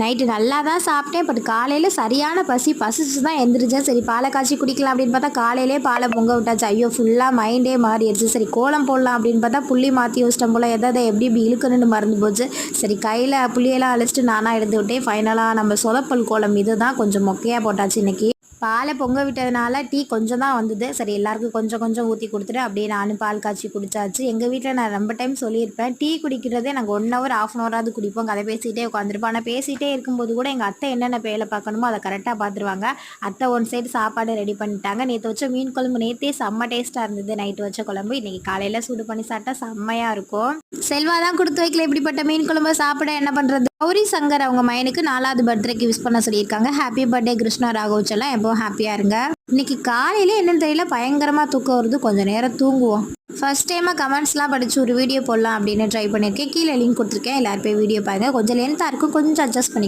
Night நல்லா தான் சாப்பிட்டேன். பட் காலையில சரியான பசிச்சு தான் எந்திரிச்சேன். சரி பால காய்ச்சி குடிக்கலாம் அப்படின்னு பார்த்தா, காலையிலேயே பால பொங்க விட்டாச்சு. ஐயோ! ஃபுல்லா மைண்டே மாறிடுச்சு. சரி கோலம் போடலாம் அப்படின்னு பார்த்தா, புள்ளி மாத்தி வச்சிட்டேன் போல. எத எத எப்படி எப்படி இழுக்கணும்னு மறந்து போச்சு. சரி கையில புளியெல்லாம் அழைச்சிட்டு நானா எடுத்து விட்டேன். ஃபைனலா நம்ம சொதப்பல் கோலம் இதுதான். கொஞ்சம் மொக்கையா போட்டாச்சு இன்னைக்கு. பாலை பொங்க விட்டதுனால டீ கொஞ்சம் தான் வந்தது. சரி எல்லாருக்கும் கொஞ்சம் கொஞ்சம் ஊற்றி கொடுத்துட்டு அப்படியே நானும் பால் காய்ச்சி குடிச்சாச்சு. எங்கள் வீட்டில் நான் ரொம்ப டைம் சொல்லியிருப்பேன், டீ குடிக்கிறதே நாங்கள் 1 ஹவர் 1/2 அன் ஹவராவது குடிப்போம். கதை பேசிகிட்டே உட்காந்துருப்போம். ஆனால் பேசிகிட்டே இருக்கும்போது கூட எங்கள் அத்தை என்னென்ன வேலை பார்க்கணுமோ அதை கரெக்டாக பார்த்துருவாங்க. அத்தை ஒன் சைடு சாப்பாடு ரெடி பண்ணிட்டாங்க. நேற்று வச்ச மீன் குழம்பு நேற்றே செம்ம டேஸ்ட்டாக இருந்தது. நைட்டு வச்ச குழம்பு இன்றைக்கி காலையில் சூடு பண்ணி சாப்பிட்டா செம்மையாக இருக்கும். செல்வா தான் கொடுத்து வைக்கல இப்படிப்பட்ட மீன் குழம்பு சாப்பிட என்ன பண்ணுறது. கௌரி சங்கர் அவங்க மையனுக்கு 4வது பர்த்டேக்கு விஷ் பண்ண சொல்லியிருக்காங்க. ஹாப்பி பர்த்டே கிருஷ்ணா ராகவச்செல்லாம் எப்போ ஹாப்பியாக இருங்க. இன்னைக்கு காலையில என்னன்னு தெரியல, பயங்கரமாக தூக்கம் வருது. கொஞ்சம் நேரம் தூங்குவோம். ஃபர்ஸ்ட் டைமாக கமெண்ட்ஸ்லாம் படித்து ஒரு வீடியோ போடலாம் அப்படின்னு ட்ரை பண்ணியிருக்கேன். கீழே லிங்க் கொடுத்துருக்கேன். எல்லாரும் போய் வீடியோ பாருங்க. கொஞ்சம் லென்த்தாக இருக்கும், கொஞ்சம் அட்ஜஸ்ட் பண்ணி